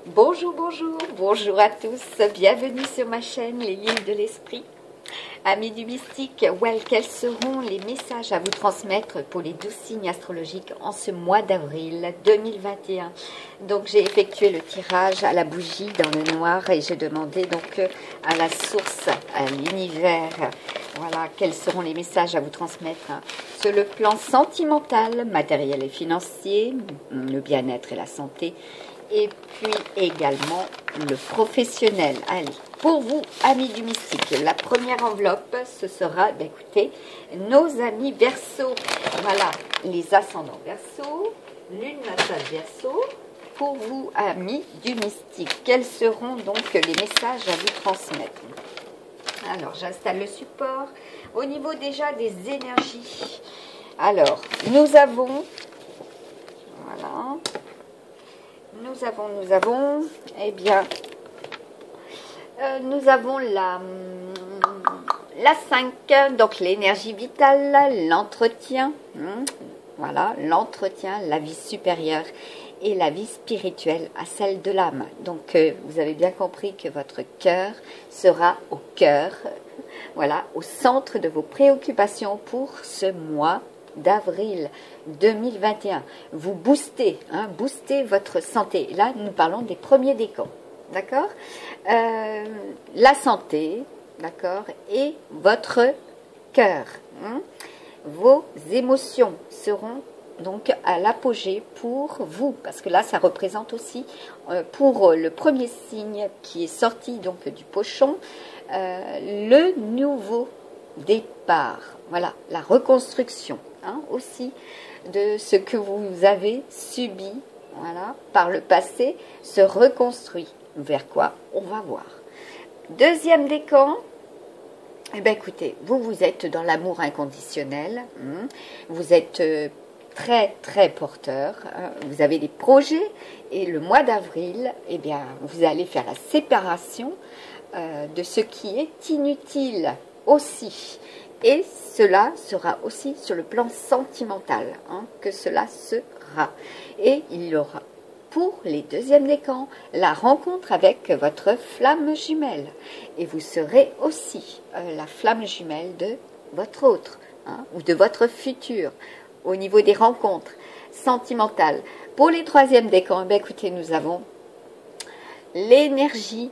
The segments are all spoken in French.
Bonjour, bonjour, bonjour à tous, bienvenue sur ma chaîne Les Lignes de l'Esprit. Amis du mystique, quels seront les messages à vous transmettre pour les 12 signes astrologiques en ce mois d'avril 2021? Donc j'ai effectué le tirage à la bougie dans le noir et j'ai demandé donc à la source, à l'univers, voilà, quels seront les messages à vous transmettre sur le plan sentimental, matériel et financier, le bien-être et la santé, et puis également le professionnel. Allez, pour vous, amis du mystique, la première enveloppe, ce sera, écoutez, nos amis Verseau. Voilà, les ascendants Verseau, lune natale Verseau. Pour vous, amis du mystique, quels seront donc les messages à vous transmettre? Alors, j'installe le support. Au niveau déjà des énergies, alors, nous avons, voilà, nous avons, eh bien, nous avons la 5, donc l'énergie vitale, l'entretien, voilà, l'entretien, la vie supérieure et la vie spirituelle à celle de l'âme. Donc, vous avez bien compris que votre cœur sera au cœur, voilà, au centre de vos préoccupations pour ce mois d'avril 2021. Vous boostez, boostez votre santé. Là, nous parlons des premiers décans, d'accord? La santé, d'accord? Et votre cœur. Vos émotions seront donc à l'apogée pour vous, parce que là, ça représente aussi pour le premier signe qui est sorti donc du pochon, le nouveau départ. Voilà, la reconstruction aussi de ce que vous avez subi, voilà, par le passé, se reconstruit. Vers quoi? On va voir. Deuxième décan, eh bien écoutez, vous êtes dans l'amour inconditionnel, vous êtes très très porteur, vous avez des projets et le mois d'avril, eh bien vous allez faire la séparation de ce qui est inutile aussi. Et cela sera aussi sur le plan sentimental que cela sera. Et il y aura pour les deuxièmes décans la rencontre avec votre flamme jumelle. Et vous serez aussi la flamme jumelle de votre autre ou de votre futur au niveau des rencontres sentimentales. Pour les troisièmes décans, écoutez, nous avons l'énergie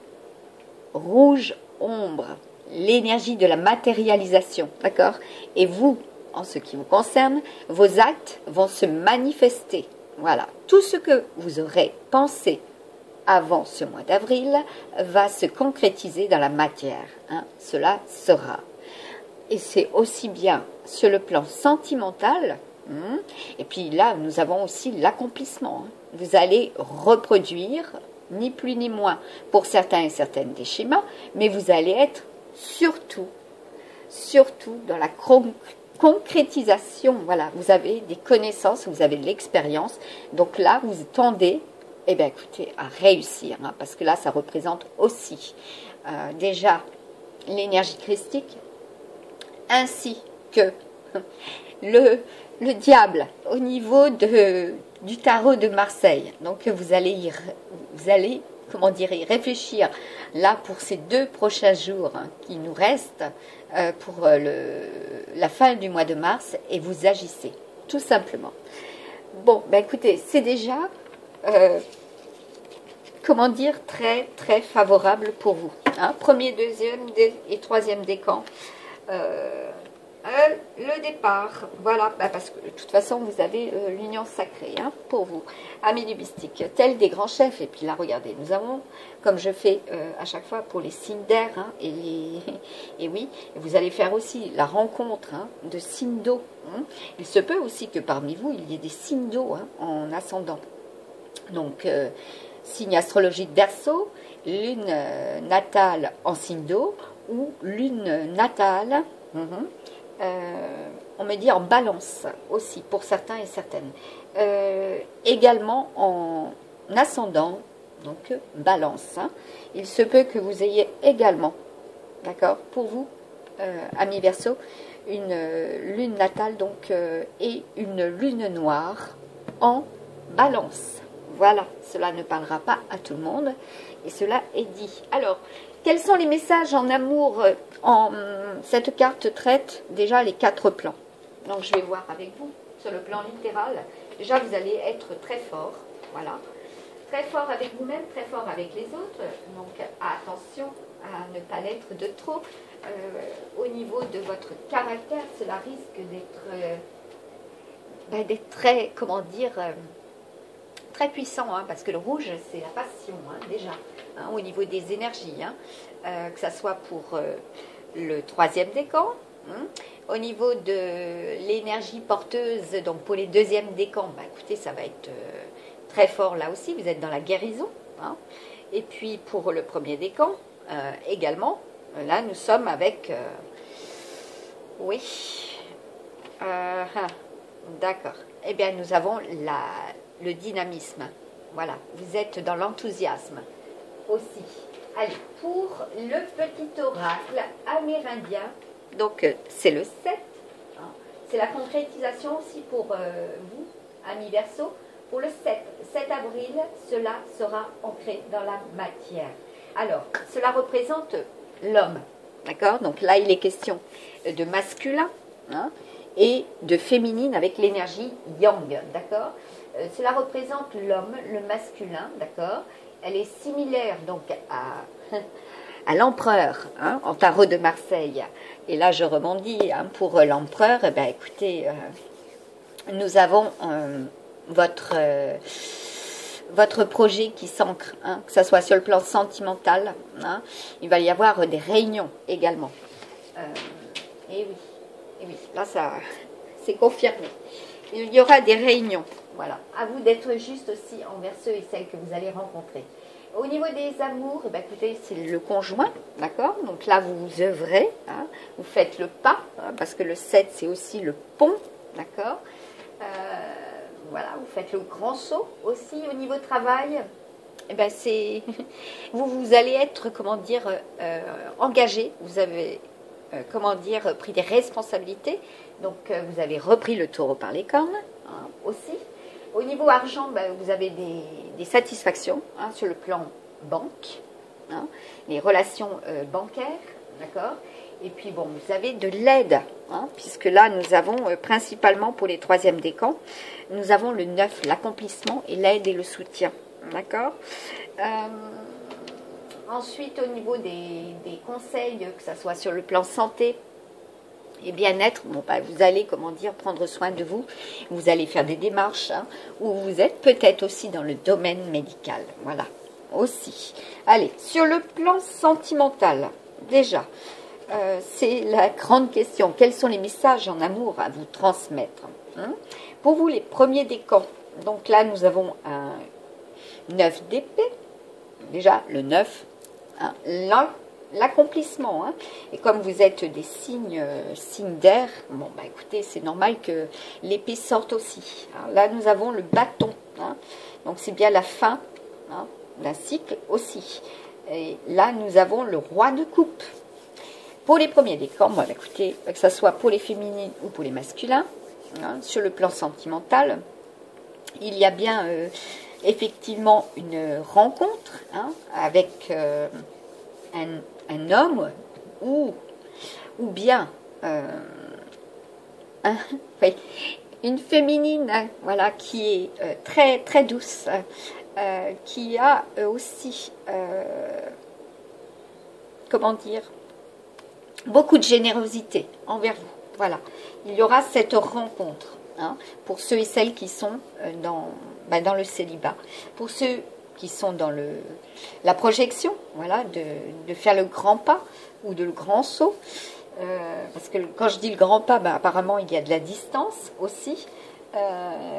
rouge ombre, l'énergie de la matérialisation, d'accord? Et vous, en ce qui vous concerne, vos actes vont se manifester. Voilà, tout ce que vous aurez pensé avant ce mois d'avril va se concrétiser dans la matière. Cela sera. Et c'est aussi bien sur le plan sentimental, et puis là, nous avons aussi l'accomplissement. Vous allez reproduire, ni plus ni moins, pour certains et certaines des schémas, mais vous allez être surtout dans la concrétisation. Voilà, vous avez des connaissances, vous avez de l'expérience, donc là, vous tendez, eh bien, écoutez, à réussir, parce que là, ça représente aussi déjà l'énergie christique, ainsi que le diable au niveau du tarot de Marseille. Donc vous allez comment dire, y réfléchir là pour ces 2 prochains jours qui nous restent pour la fin du mois de mars, et vous agissez tout simplement. Bon, écoutez, c'est déjà comment dire, très très favorable pour vous. Premier, deuxième et troisième décan. Le départ, voilà, parce que de toute façon vous avez l'union sacrée pour vous, amis du mystique, tels des grands chefs. Et puis là, regardez, nous avons, comme je fais à chaque fois pour les signes d'air, et oui, vous allez faire aussi la rencontre de signes d'eau. Il se peut aussi que parmi vous, il y ait des signes d'eau en ascendant. Donc, signe astrologique Verseau, lune natale en signe d'eau, ou lune natale, on me dit en balance aussi, pour certains et certaines. Également en ascendant, donc balance. Il se peut que vous ayez également, d'accord, pour vous, amis Verseau, une lune natale donc, et une lune noire en balance. Voilà, cela ne parlera pas à tout le monde. Et cela est dit. Alors, quels sont les messages en amour cette carte traite déjà les 4 plans. Donc, je vais voir avec vous sur le plan littéral. Déjà, vous allez être très fort. Voilà. Très fort avec vous-même, très fort avec les autres. Donc, attention à ne pas l'être de trop. Au niveau de votre caractère, cela risque d'être très, comment dire, très puissant, hein, parce que le rouge, c'est la passion, hein, déjà, hein, au niveau des énergies, hein, que ça soit pour le 3e décan, hein, au niveau de l'énergie porteuse, donc pour les 2e décans, bah, écoutez, ça va être très fort là aussi, vous êtes dans la guérison, hein, et puis pour le 1er décan, également, là nous sommes avec, oui, d'accord, eh bien nous avons le dynamisme, voilà, vous êtes dans l'enthousiasme aussi. Allez, pour le petit oracle amérindien, donc c'est le 7, hein, c'est la concrétisation aussi pour vous, amis Verseau. Pour le 7 avril, cela sera ancré dans la matière. Alors, cela représente l'homme, d'accord? Donc là, il est question de masculin, hein, et de féminine avec l'énergie yang, d'accord? Cela représente l'homme, le masculin, d'accord? Elle est similaire donc à l'empereur, hein, en tarot de Marseille. Et là, je rebondis, hein, pour l'empereur, eh bien, écoutez, nous avons votre projet qui s'ancre, hein, que ce soit sur le plan sentimental, hein, il va y avoir des réunions également. Et oui, là, ça, c'est confirmé. Il y aura des réunions. Voilà, à vous d'être juste aussi envers ceux et celles que vous allez rencontrer. Au niveau des amours, eh bien, écoutez, c'est le conjoint, d'accord? Donc là, vous œuvrez, hein, vous faites le pas, hein, parce que le 7, c'est aussi le pont, d'accord? Voilà, vous faites le grand saut aussi. Au niveau travail, eh bien, c'est vous allez être, comment dire, engagé. Vous avez, comment dire, pris des responsabilités. Donc, vous avez repris le taureau par les cornes, hein, aussi. Au niveau argent, ben, vous avez des satisfactions, hein, sur le plan banque, hein, les relations bancaires, d'accord? Et puis, bon, vous avez de l'aide, hein, puisque là, nous avons principalement pour les 3e décans, nous avons le 9, l'accomplissement et l'aide et le soutien, d'accord? Ensuite, au niveau des conseils, que ce soit sur le plan santé et bien-être, bon, bah, vous allez, comment dire, prendre soin de vous, vous allez faire des démarches, hein, ou vous êtes peut-être aussi dans le domaine médical, voilà, aussi. Allez, sur le plan sentimental, déjà, c'est la grande question, quels sont les messages en amour à vous transmettre, hein? Pour vous, les 1er décans, donc là, nous avons un 9 d'épée, déjà, le 9, hein, l'accomplissement, hein. Et comme vous êtes des signes d'air, bon, bah écoutez, c'est normal que l'épée sorte aussi, hein. Là, nous avons le bâton, hein. Donc c'est bien la fin, hein, d'un cycle aussi. Et là, nous avons le roi de coupe. Pour les 1er décans, bon, bah, écoutez, que ce soit pour les féminines ou pour les masculins, hein, sur le plan sentimental, il y a bien effectivement une rencontre, hein, avec un homme ou bien oui, une féminine, hein, voilà, qui est très très douce, qui a aussi, comment dire, beaucoup de générosité envers vous. Voilà, il y aura cette rencontre, hein, pour ceux et celles qui sont dans le célibat, pour ceux qui sont dans la projection, voilà, de faire le grand pas ou le grand saut, parce que quand je dis le grand pas, ben, apparemment il y a de la distance aussi,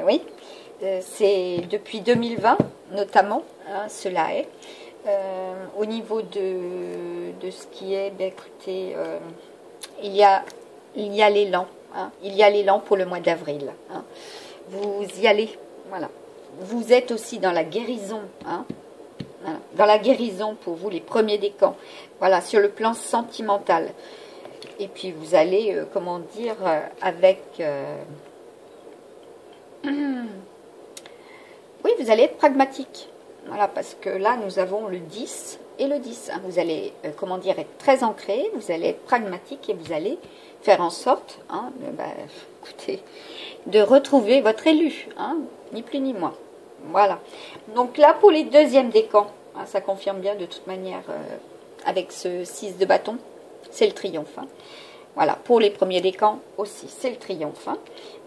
oui, c'est depuis 2020 notamment, hein, cela est, au niveau de ce qui est, ben, écoutez, il y a l'élan, hein, il y a l'élan pour le mois d'avril, hein, vous y allez, voilà. Vous êtes aussi dans la guérison, hein, voilà, dans la guérison pour vous, les 1er décans, voilà, sur le plan sentimental. Et puis vous allez, comment dire, avec Oui, vous allez être pragmatique. Voilà, parce que là, nous avons le 10 et le 10. Hein. Vous allez, comment dire, être très ancré, vous allez être pragmatique et vous allez faire en sorte, hein, écoutez, de retrouver votre élu, hein, ni plus ni moins. Voilà. Donc là, pour les deuxièmes décans, hein, ça confirme bien de toute manière avec ce 6 de bâton, c'est le triomphe. Hein. Voilà, pour les premiers décans aussi, c'est le triomphe. Hein,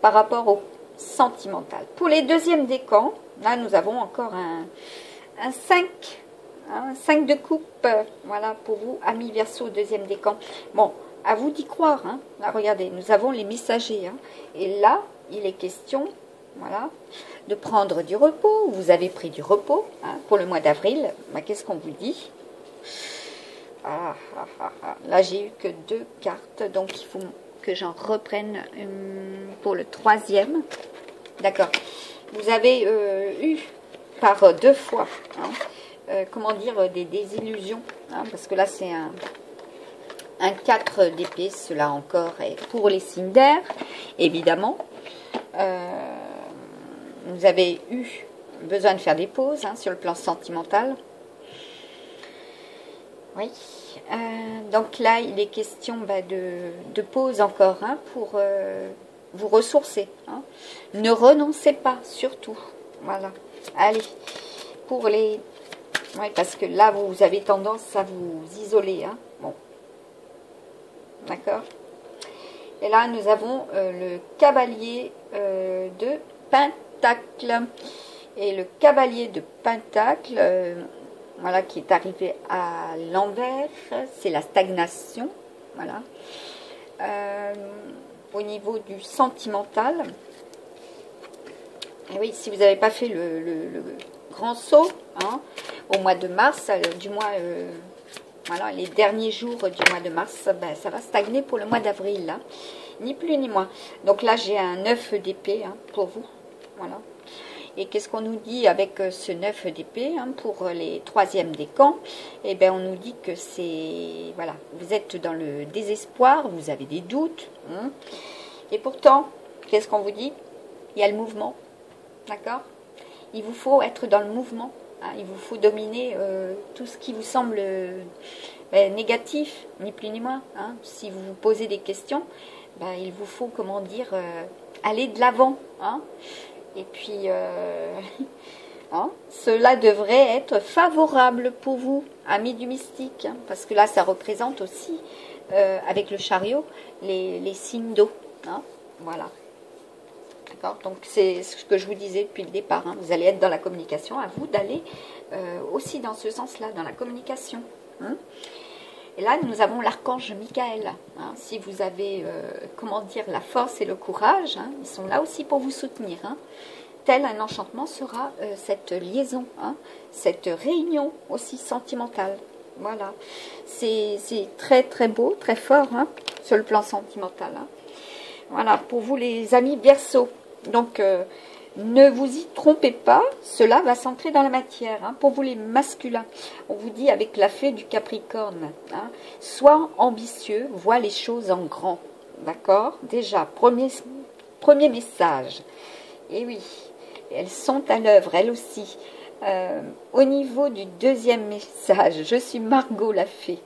par rapport au sentimental. Pour les deuxièmes décans, là, nous avons encore un 5. Un 5 de coupe. Voilà, pour vous, amis Verseau, deuxième décan. Bon, à vous d'y croire. Hein. Là, regardez, nous avons les messagers. Hein. Et là, il est question, voilà, de prendre du repos. Vous avez pris du repos hein, pour le mois d'avril. Bah, qu'est-ce qu'on vous dit? Là, j'ai eu que 2 cartes, donc il faut que j'en reprenne pour le troisième. D'accord. Vous avez eu par 2 fois, hein, comment dire, des désillusions, hein, parce que là, c'est un 4 d'épée, cela encore est pour les signes d'air, évidemment. Vous avez eu besoin de faire des pauses hein, sur le plan sentimental. Oui, donc là, il est question de pause encore hein, pour vous ressourcer. Hein. Ne renoncez pas, surtout. Voilà. Allez, pour les... Oui, parce que là, vous avez tendance à vous isoler. Hein. Bon. D'accord. Et là, nous avons le cavalier de Pentacle. Et le cavalier de Pentacle... voilà, qui est arrivé à l'envers, c'est la stagnation, voilà. Au niveau du sentimental, et oui, si vous n'avez pas fait le grand saut, hein, au mois de mars, du mois, voilà, les derniers jours du mois de mars, ben, ça va stagner pour le mois d'avril, là, ni plus ni moins. Donc là, j'ai un 9 d'épée hein, pour vous, voilà. Et qu'est-ce qu'on nous dit avec ce 9 d'épée hein, pour les troisièmes décans? Eh bien, on nous dit que c'est... Voilà, vous êtes dans le désespoir, vous avez des doutes. Hein, et pourtant, qu'est-ce qu'on vous dit? Il y a le mouvement, d'accord? Il vous faut être dans le mouvement. Hein, il vous faut dominer tout ce qui vous semble négatif, ni plus ni moins. Hein. Si vous vous posez des questions, ben, il vous faut, comment dire, aller de l'avant, hein. Et puis, hein, cela devrait être favorable pour vous, amis du mystique, hein, parce que là, ça représente aussi, avec le chariot, les signes d'eau. Hein, voilà. D'accord. Donc, c'est ce que je vous disais depuis le départ. Hein, vous allez être dans la communication. À vous d'aller aussi dans ce sens-là, dans la communication. Hein. Et là, nous avons l'archange Michael. Hein, si vous avez, comment dire, la force et le courage, hein, ils sont là aussi pour vous soutenir. Hein. Tel un enchantement sera cette liaison, hein, cette réunion aussi sentimentale. Voilà. C'est très très beau, très fort hein, sur le plan sentimental. Hein. Voilà, pour vous les amis Verseau. Donc, ne vous y trompez pas, cela va s'entrer dans la matière. Hein. Pour vous les masculins, on vous dit avec la fée du Capricorne, hein, sois ambitieux, vois les choses en grand. D'accord? Déjà, premier message. Et oui, elles sont à l'œuvre, elles aussi. Au niveau du deuxième message, je suis Margot la fée.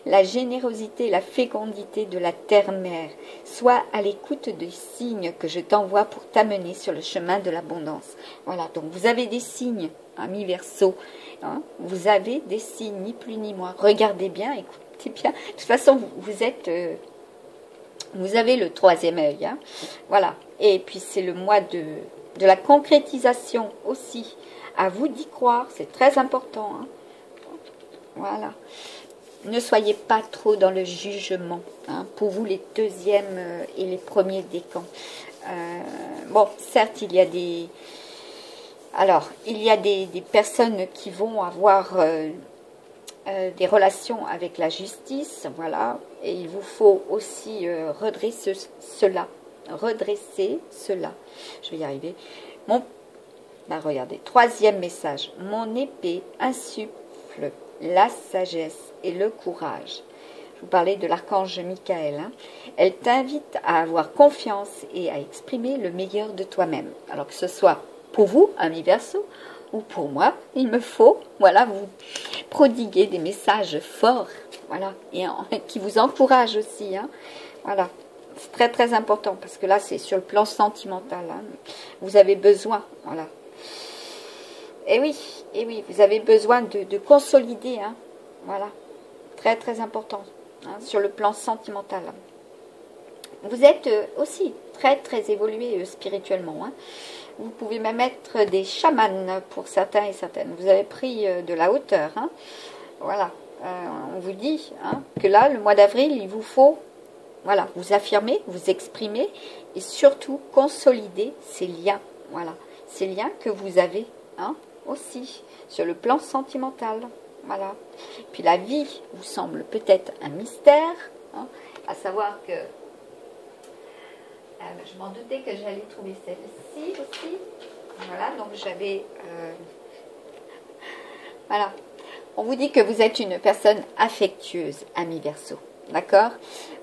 La générosité, la fécondité de la terre-mère. Sois à l'écoute des signes que je t'envoie pour t'amener sur le chemin de l'abondance. Voilà, donc vous avez des signes, amis Verseau. Hein, vous avez des signes, ni plus ni moins. Regardez bien, écoutez bien. De toute façon, vous êtes... vous avez le troisième œil. Hein, voilà. Et puis, c'est le mois de la concrétisation aussi. À vous d'y croire, c'est très important. Hein. Voilà. Ne soyez pas trop dans le jugement. Hein, pour vous, les deuxièmes et les premiers décans. Bon, certes, il y a des... Alors, il y a des personnes qui vont avoir des relations avec la justice. Voilà. Et il vous faut aussi redresser cela. Redresser cela. Je vais y arriver. Regardez, troisième message. Mon épée insuffle la sagesse et le courage. Je vous parlais de l'archange Michael. Hein. Elle t'invite à avoir confiance et à exprimer le meilleur de toi-même. Alors que ce soit pour vous, amis Verseau, ou pour moi, il me faut, voilà, vous prodiguer des messages forts, voilà, et qui vous encouragent aussi, hein, voilà. C'est très très important parce que là c'est sur le plan sentimental, hein. Vous avez besoin, voilà. Et oui, vous avez besoin de consolider, hein, voilà, très très important, hein, sur le plan sentimental. Vous êtes aussi très très évolué spirituellement, hein. Vous pouvez même être des chamans pour certains et certaines. Vous avez pris de la hauteur, hein. Voilà, on vous dit, hein, que là le mois d'avril il vous faut, voilà, vous affirmer, vous exprimer et surtout consolider ces liens, voilà, ces liens que vous avez, hein, aussi sur le plan sentimental, voilà. Puis la vie vous semble peut-être un mystère, hein, à savoir que je m'en doutais que j'allais trouver celle-ci aussi, voilà, donc j'avais voilà, on vous dit que vous êtes une personne affectueuse, ami Verseau. D'accord?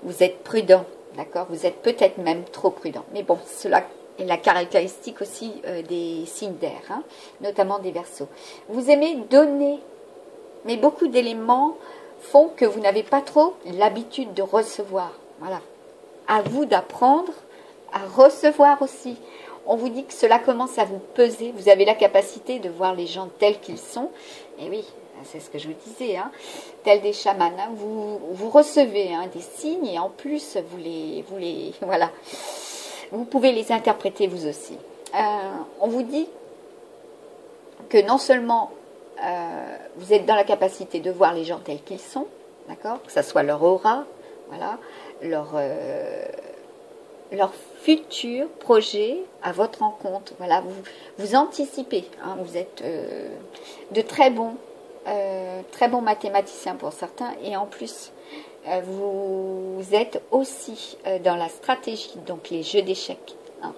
Vous êtes prudent, d'accord? Vous êtes peut-être même trop prudent. Mais bon, cela est la caractéristique aussi des signes d'air, hein, notamment des Verseaux. Vous aimez donner, mais beaucoup d'éléments font que vous n'avez pas trop l'habitude de recevoir. Voilà. À vous d'apprendre à recevoir aussi. On vous dit que cela commence à vous peser. Vous avez la capacité de voir les gens tels qu'ils sont. Et oui, c'est ce que je vous disais, hein, tels des chamans, hein, vous recevez, hein, des signes et en plus voilà, vous pouvez les interpréter vous aussi. On vous dit que non seulement vous êtes dans la capacité de voir les gens tels qu'ils sont, d'accord, que ce soit leur aura, voilà, leur futur projet à votre rencontre, voilà, vous anticipez, hein, vous êtes de très bons mathématiciens pour certains, et en plus, vous êtes aussi dans la stratégie, donc les jeux d'échecs. Hein.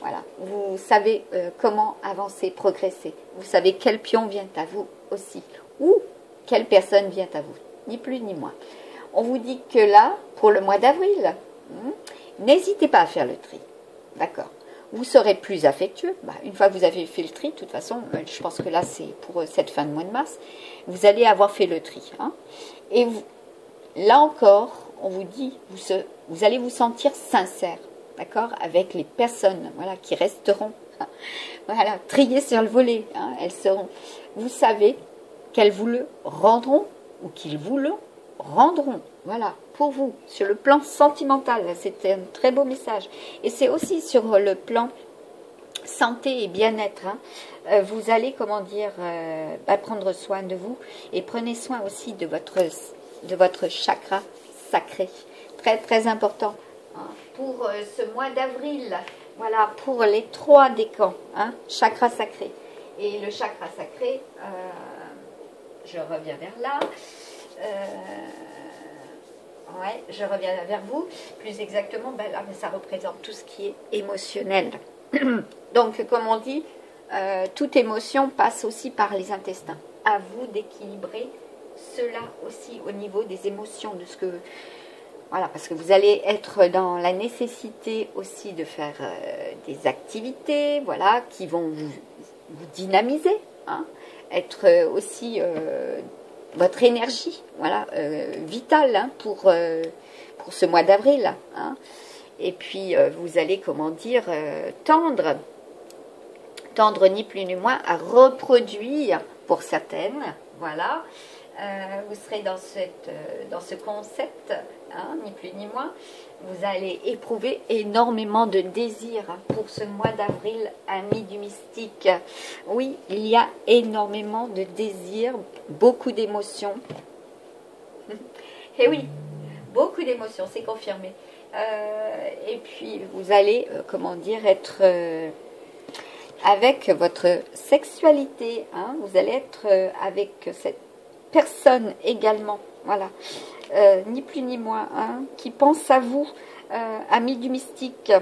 Voilà, vous savez comment avancer, progresser. Vous savez quel pion vient à vous aussi, ou quelle personne vient à vous, ni plus ni moins. On vous dit que là, pour le mois d'avril, n'hésitez pas à faire le tri, d'accord. Vous serez plus affectueux. Une fois que vous avez fait le tri, de toute façon, je pense que là, c'est pour cette fin de mois de mars, vous allez avoir fait le tri. Hein. Et là encore, on vous dit, vous allez vous sentir sincère, d'accord, avec les personnes, voilà, qui resteront, hein, voilà, triées sur le volet. Hein, elles seront, vous savez qu'elles vous le rendront ou qu'ils vous le rendront, voilà, pour vous, sur le plan sentimental. C'est un très beau message. Et c'est aussi sur le plan santé et bien-être. Hein. Vous allez, comment dire, prendre soin de vous et prenez soin aussi de votre chakra sacré. Très, très important. Hein. Pour ce mois d'avril, voilà, pour les 3 décans, hein, chakra sacré. Et le chakra sacré, je reviens vers là. Ouais, je reviens vers vous. Plus exactement, là, ça représente tout ce qui est émotionnel. Donc, comme on dit, toute émotion passe aussi par les intestins. À vous d'équilibrer cela aussi au niveau des émotions, de ce que... Voilà, parce que vous allez être dans la nécessité aussi de faire des activités, voilà, qui vont vous dynamiser, hein, être aussi... votre énergie, voilà, vitale, hein, pour ce mois d'avril. Hein. Et puis, vous allez, comment dire, tendre ni plus ni moins à reproduire pour certaines, voilà. Vous serez dans ce concept, hein, ni plus ni moins. Vous allez éprouver énormément de désir, hein, pour ce mois d'avril, amis du mystique. Oui, il y a énormément de désir, beaucoup d'émotions. Et oui, beaucoup d'émotions, c'est confirmé. Et puis, vous allez, comment dire, être avec votre sexualité. Hein, vous allez être avec cette personne également, voilà, ni plus ni moins, hein, qui pense à vous, amis du mystique,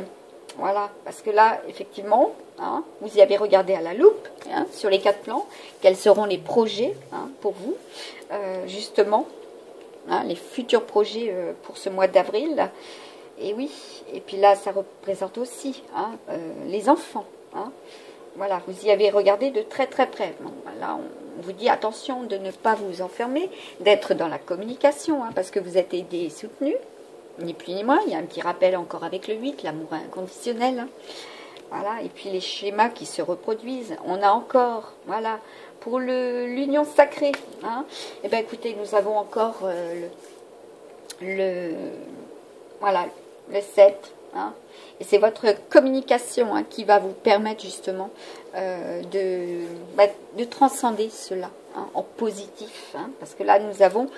voilà, parce que là, effectivement, hein, vous y avez regardé à la loupe, hein, sur les 4 plans, quels seront les projets, hein, pour vous, justement, hein, les futurs projets pour ce mois d'avril, et oui, et puis là, ça représente aussi, hein, les enfants, hein, voilà, vous y avez regardé de très très près. Bon, là, on vous dit attention de ne pas vous enfermer, d'être dans la communication, hein, parce que vous êtes aidé et soutenu, ni plus ni moins. Il y a un petit rappel encore avec le 8, l'amour inconditionnel. Hein. Voilà, et puis les schémas qui se reproduisent. On a encore, voilà, pour l'union sacrée. Hein, et bien écoutez, nous avons encore voilà, le 7. Hein, et c'est votre communication, hein, qui va vous permettre justement de transcender cela, hein, en positif. Hein, parce que là, nous avons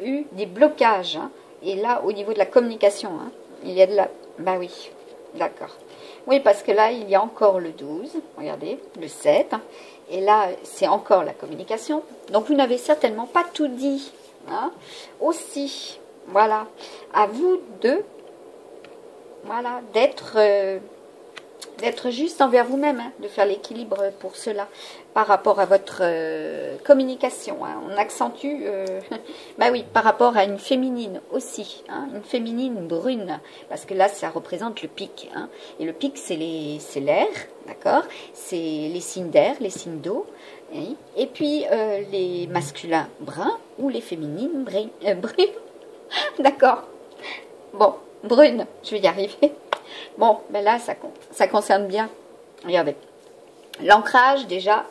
eu des blocages. Hein, et là, au niveau de la communication, hein, il y a de la... Bah oui, d'accord. Oui, parce que là, il y a encore le 12, regardez, le 7. Hein, et là, c'est encore la communication. Donc, vous n'avez certainement pas tout dit. Hein, aussi, voilà, à vous de... Voilà, d'être juste envers vous-même, hein, de faire l'équilibre pour cela, par rapport à votre communication. Hein. On accentue, bah oui, par rapport à une féminine aussi, hein, une féminine brune, parce que là, ça représente le pic. Hein, et le pic, c'est l'air, d'accord? C'est les signes d'air, les signes d'eau, et puis les masculins bruns ou les féminines brunes. D'accord? Bon. Brune, je vais y arriver. Bon, ben là, ça concerne bien, regardez, l'ancrage déjà,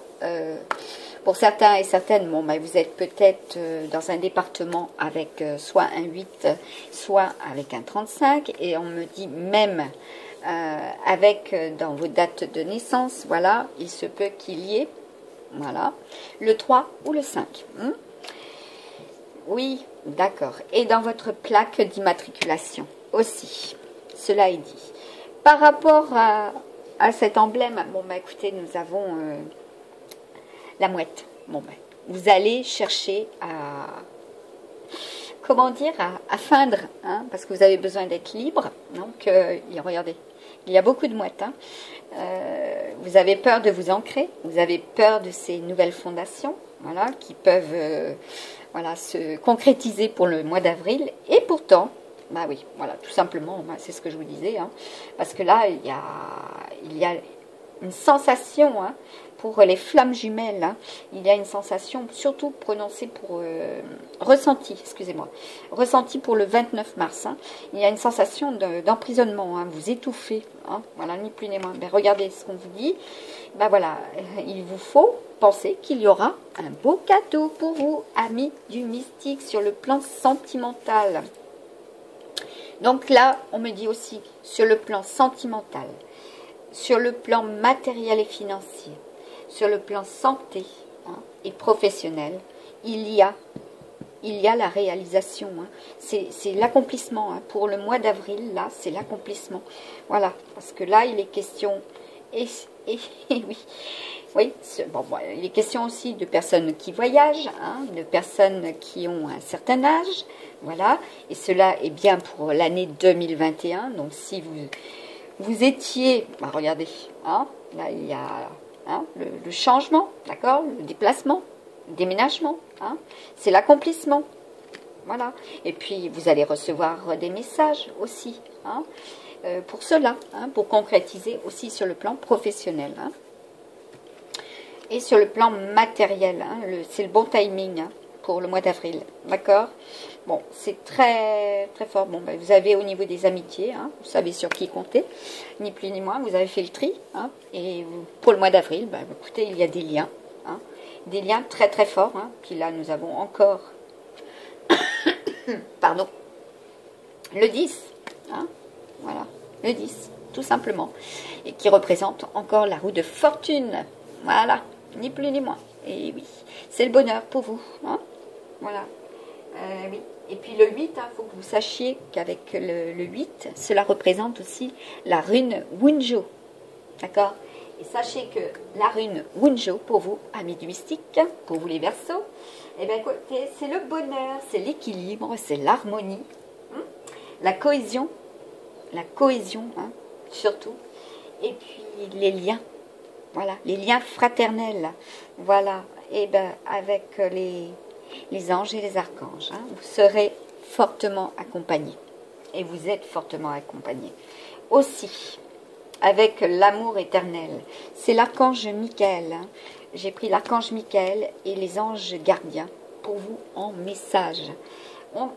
pour certains et certaines, bon, ben, vous êtes peut-être dans un département avec soit un 8, soit avec un 35, et on me dit même avec, dans vos dates de naissance, voilà, il se peut qu'il y ait, voilà, le 3 ou le 5. Oui, d'accord. Et dans votre plaque d'immatriculation aussi, cela est dit. Par rapport à cet emblème, bon, bah, écoutez, nous avons la mouette. Bon, bah, vous allez chercher à, comment dire, à feindre, hein, parce que vous avez besoin d'être libre. Donc, regardez, il y a beaucoup de mouettes. Hein. Vous avez peur de vous ancrer, vous avez peur de ces nouvelles fondations, voilà, qui peuvent voilà, se concrétiser pour le mois d'avril. Et pourtant, bah oui, voilà, tout simplement, bah, c'est ce que je vous disais, hein, parce que là, il y a une sensation, hein, pour les flammes jumelles, hein, il y a une sensation surtout prononcée pour ressenti, excusez-moi, ressenti pour le 29 mars. Hein, il y a une sensation d'emprisonnement, hein, vous étouffez, hein, voilà, ni plus ni moins. Ben, regardez ce qu'on vous dit. Ben voilà, il vous faut penser qu'il y aura un beau cadeau pour vous, amis du mystique, sur le plan sentimental. Donc là, on me dit aussi sur le plan sentimental, sur le plan matériel et financier, sur le plan santé, hein, et professionnel, il y a la réalisation. Hein. C'est l'accomplissement. Hein. Pour le mois d'avril, là, c'est l'accomplissement. Voilà, parce que là, il est question... Et oui, bon, il est question aussi de personnes qui voyagent, hein, de personnes qui ont un certain âge, voilà, et cela est bien pour l'année 2021. Donc, si vous étiez, bah, regardez, hein, là, il y a hein, le changement, d'accord, le déplacement, le déménagement, hein, c'est l'accomplissement, voilà. Et puis, vous allez recevoir des messages aussi, hein, pour cela, hein, pour concrétiser aussi sur le plan professionnel, hein. Et sur le plan matériel, hein, c'est le bon timing, hein, pour le mois d'avril, d'accord. Bon, c'est très très fort. Bon, ben, vous avez au niveau des amitiés, hein, vous savez sur qui compter, ni plus ni moins, vous avez fait le tri, hein, et pour le mois d'avril, ben, écoutez, il y a des liens, hein, des liens très très forts, hein, puis là nous avons encore, pardon, le 10, hein, voilà, le 10, tout simplement, et qui représente encore la roue de fortune, voilà, ni plus ni moins, et oui, c'est le bonheur pour vous, hein, voilà, oui. Et puis le 8, il faut que vous sachiez qu'avec le 8, cela représente aussi la rune Wunjo. D'accord? Et sachez que la rune Wunjo, pour vous, amis du mystique, pour vous les Verseaux, eh bien écoutez, c'est le bonheur, c'est l'équilibre, c'est l'harmonie, hein, la cohésion, hein, surtout, et puis les liens, voilà, les liens fraternels, voilà, et bien avec les anges et les archanges, hein, vous serez fortement accompagnés, et vous êtes fortement accompagnés. Aussi, avec l'amour éternel. C'est l'archange Michael. Hein. J'ai pris l'archange Michael et les anges gardiens pour vous en message.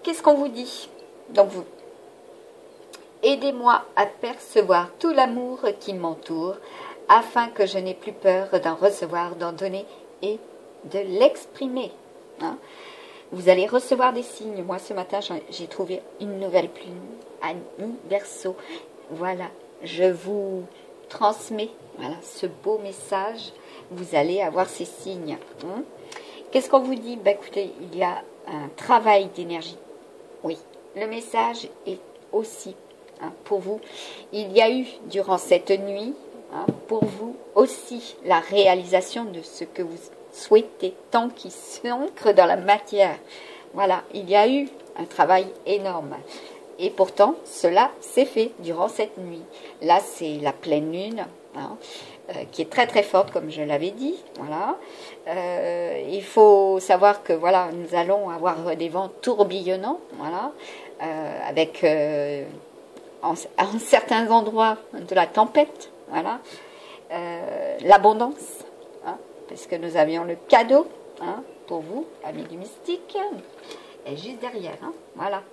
Qu'est-ce qu'on vous dit? Donc vous, aidez-moi à percevoir tout l'amour qui m'entoure, afin que je n'ai plus peur d'en recevoir, d'en donner et de l'exprimer. Hein. Vous allez recevoir des signes. Moi, ce matin, j'ai trouvé une nouvelle plume, Annie Verseau. Voilà, je vous transmets ce beau message. Vous allez avoir ces signes. Hein. Qu'est-ce qu'on vous dit? Ben, écoutez, il y a un travail d'énergie. Oui, le message est aussi pour vous. Il y a eu, durant cette nuit, pour vous aussi, la réalisation de ce que vous souhaitez, tant qu'il s'ancre dans la matière. Voilà, il y a eu un travail énorme. Et pourtant, cela s'est fait durant cette nuit. Là, c'est la pleine lune, qui est très très forte, comme je l'avais dit. Voilà. Il faut savoir que voilà, nous allons avoir des vents tourbillonnants, voilà, avec en certains endroits de la tempête, voilà, l'abondance, parce que nous avions le cadeau pour vous, amis du mystique, et juste derrière, voilà,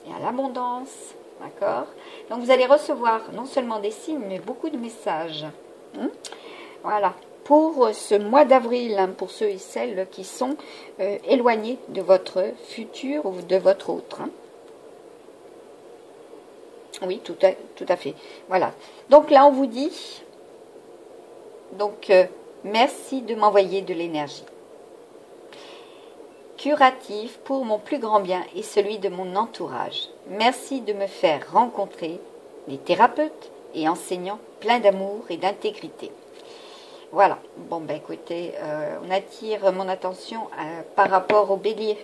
il y a l'abondance, d'accord. Donc vous allez recevoir non seulement des signes, mais beaucoup de messages. Voilà, pour ce mois d'avril, pour ceux et celles qui sont éloignés de votre futur ou de votre autre. Oui, tout à fait. Voilà. Donc là, on vous dit, donc, merci de m'envoyer de l'énergie curative pour mon plus grand bien et celui de mon entourage. Merci de me faire rencontrer des thérapeutes et enseignants pleins d'amour et d'intégrité. Voilà, bon ben écoutez, on attire mon attention par rapport au bélier,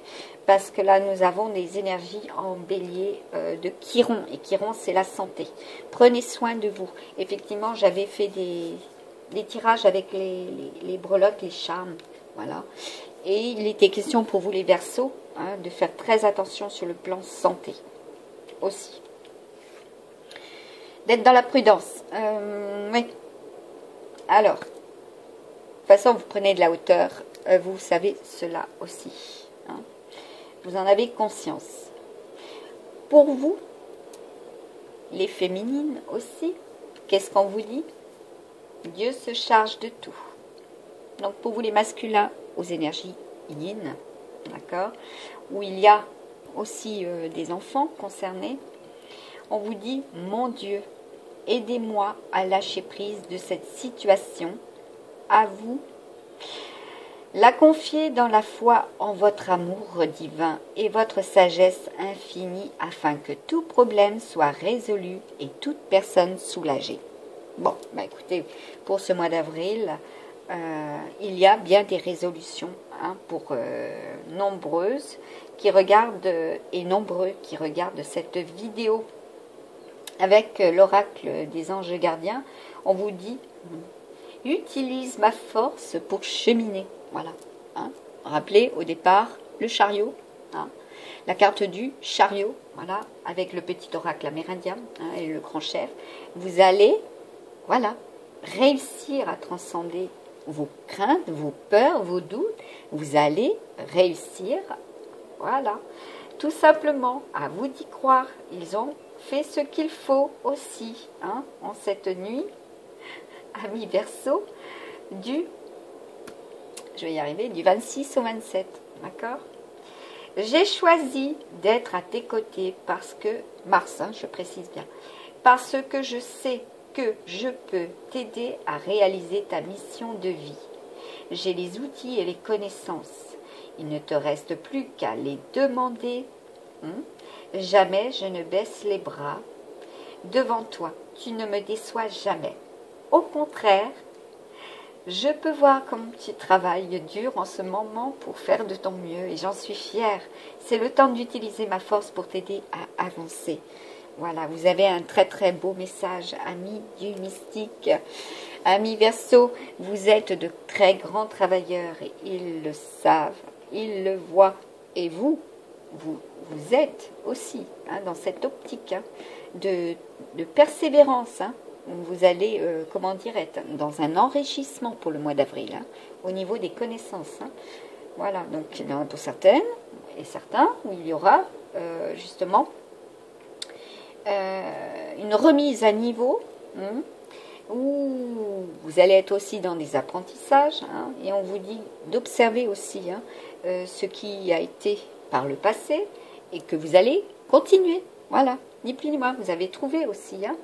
parce que là nous avons des énergies en bélier de Chiron, et Chiron c'est la santé. Prenez soin de vous. Effectivement, j'avais fait des tirages avec les breloques, les charmes, voilà. Et il était question pour vous les Verseaux, de faire très attention sur le plan santé aussi. D'être dans la prudence, oui. Alors, de toute façon, vous prenez de la hauteur, vous savez cela aussi. Vous en avez conscience. Pour vous, les féminines aussi, qu'est-ce qu'on vous dit? Dieu se charge de tout. Donc pour vous les masculins, aux énergies yin, d'accord, où il y a aussi des enfants concernés, on vous dit, mon Dieu, aidez-moi à lâcher prise de cette situation, à vous, la confier dans la foi en votre amour divin et votre sagesse infinie afin que tout problème soit résolu et toute personne soulagée. Bon, bah écoutez, pour ce mois d'avril, il y a bien des résolutions pour nombreuses qui regardent et nombreux qui regardent cette vidéo avec l'oracle des anges gardiens. On vous dit, utilise ma force pour cheminer. Voilà. Rappelez au départ le chariot, la carte du chariot, voilà, avec le petit oracle amérindien et le grand chef. Vous allez, voilà, réussir à transcender vos craintes, vos peurs, vos doutes. Vous allez réussir, voilà, tout simplement, à vous d'y croire. Ils ont fait ce qu'il faut aussi, en cette nuit, amis Verseau, je vais y arriver, du 26 au 27, d'accord? J'ai choisi d'être à tes côtés parce que, Mars, je précise bien, parce que je sais que je peux t'aider à réaliser ta mission de vie. J'ai les outils et les connaissances. Il ne te reste plus qu'à les demander. Jamais je ne baisse les bras devant toi. Tu ne me déçois jamais. Au contraire, je peux voir comme tu travailles dur en ce moment pour faire de ton mieux et j'en suis fière. C'est le temps d'utiliser ma force pour t'aider à avancer. Voilà, vous avez un très très beau message, amis du mystique. Amis Verseau, vous êtes de très grands travailleurs et ils le savent, ils le voient. Et vous êtes aussi dans cette optique de persévérance. vous allez, comment dire, être dans un enrichissement pour le mois d'avril, hein, au niveau des connaissances. Hein. Voilà, donc il y en a pour certaines et certains où il y aura justement une remise à niveau, hein, où vous allez être aussi dans des apprentissages, hein, et on vous dit d'observer aussi, hein, ce qui a été par le passé et que vous allez continuer. Voilà, ni plus ni moins. Vous avez trouvé aussi, hein,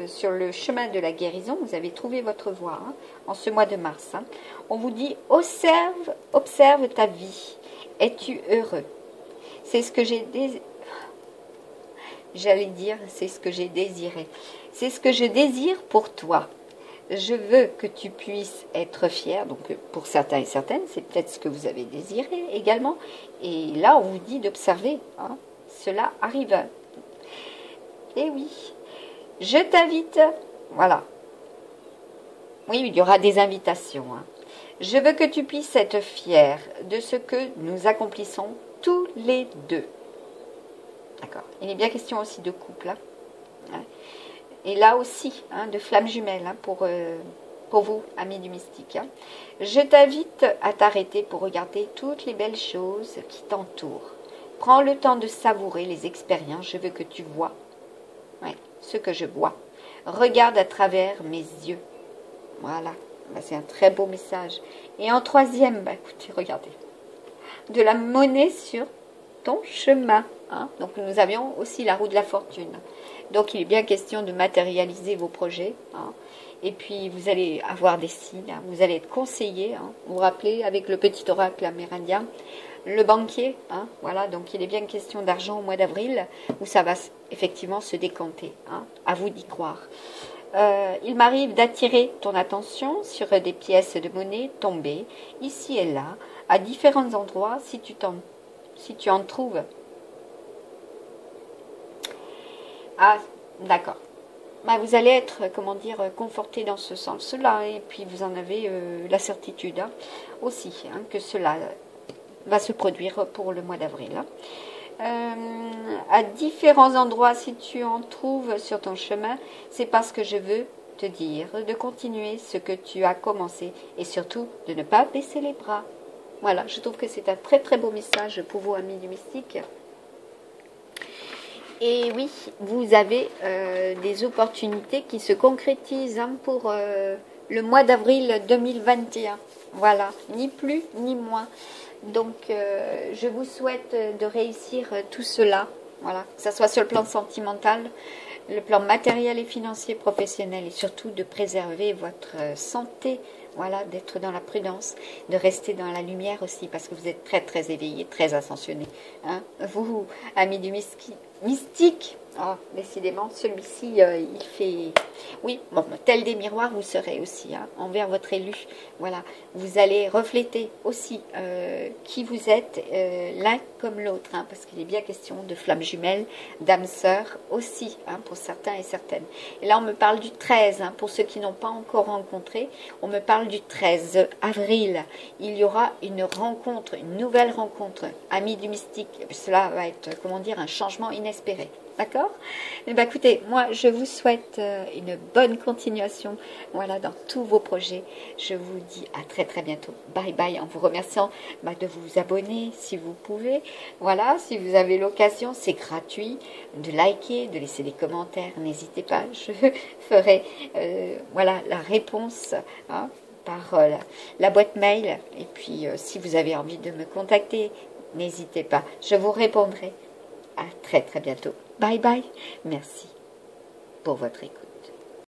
sur le chemin de la guérison, vous avez trouvé votre voie, hein, en ce mois de mars. Hein. On vous dit observe ta vie. Es-tu heureux? C'est ce que j'allais dire, c'est ce que j'ai désiré. C'est ce que je désire pour toi. Je veux que tu puisses être fier. Donc, pour certains et certaines, c'est peut-être ce que vous avez désiré également. Et là, on vous dit d'observer. Hein, cela arrive. Et oui, je t'invite. Voilà. Oui, il y aura des invitations. Hein. Je veux que tu puisses être fier de ce que nous accomplissons tous les deux. D'accord. Il est bien question aussi de couple. Hein. Et là aussi, hein, de flammes jumelles, hein, pour vous, amis du mystique. Hein. Je t'invite à t'arrêter pour regarder toutes les belles choses qui t'entourent. Prends le temps de savourer les expériences. Je veux que tu vois, ouais, ce que je vois. Regarde à travers mes yeux. Voilà, bah, c'est un très beau message. Et en troisième, bah, écoutez, regardez. De la monnaie sur ton chemin. Hein. Donc nous avions aussi la roue de la fortune. Donc il est bien question de matérialiser vos projets. Hein. Et puis vous allez avoir des signes, hein. Vous allez être conseillé. Hein. Vous vous rappelez avec le petit oracle amérindien, le banquier. Hein. Voilà, donc il est bien question d'argent au mois d'avril où ça va effectivement se décanter. Hein. À vous d'y croire. Il m'arrive d'attirer ton attention sur des pièces de monnaie tombées ici et là, à différents endroits, si tu en trouves. Ah, d'accord. Bah, vous allez être, comment dire, conforté dans ce sens-là, et puis vous en avez la certitude, hein, aussi, hein, que cela va se produire pour le mois d'avril. Hein. À différents endroits, si tu en trouves sur ton chemin, c'est parce que je veux te dire de continuer ce que tu as commencé et surtout de ne pas baisser les bras. Voilà, je trouve que c'est un très très beau message pour vous, amis du mystique. Et oui, vous avez des opportunités qui se concrétisent, hein, pour le mois d'avril 2021. Voilà, ni plus ni moins. Donc, je vous souhaite de réussir tout cela, voilà, que ce soit sur le plan sentimental, le plan matériel et financier, professionnel, et surtout de préserver votre santé, voilà, d'être dans la prudence, de rester dans la lumière aussi, parce que vous êtes très très éveillé, très ascensionné. Hein. Vous, amis du mystique, oh, décidément, celui-ci, il fait... Oui, bon, tel des miroirs, vous serez aussi, hein, envers votre élu. Voilà, vous allez refléter aussi qui vous êtes, l'un comme l'autre, hein, parce qu'il est bien question de flammes jumelles, d'âmes sœurs aussi, hein, pour certains et certaines. Et là, on me parle du 13, hein, pour ceux qui n'ont pas encore rencontré, on me parle du 13 avril. Il y aura une rencontre, une nouvelle rencontre, amis du mystique. Cela va être, comment dire, un changement inespéré. D'accord? Eh bien, écoutez, moi, je vous souhaite une bonne continuation, voilà, dans tous vos projets. Je vous dis à très très bientôt. Bye bye, en vous remerciant de vous abonner si vous pouvez. Voilà, si vous avez l'occasion, c'est gratuit, de liker, de laisser des commentaires. N'hésitez pas, je ferai voilà, la réponse, hein, par la boîte mail. Et puis, si vous avez envie de me contacter, n'hésitez pas, je vous répondrai. À très très bientôt. Bye bye. Merci pour votre écoute.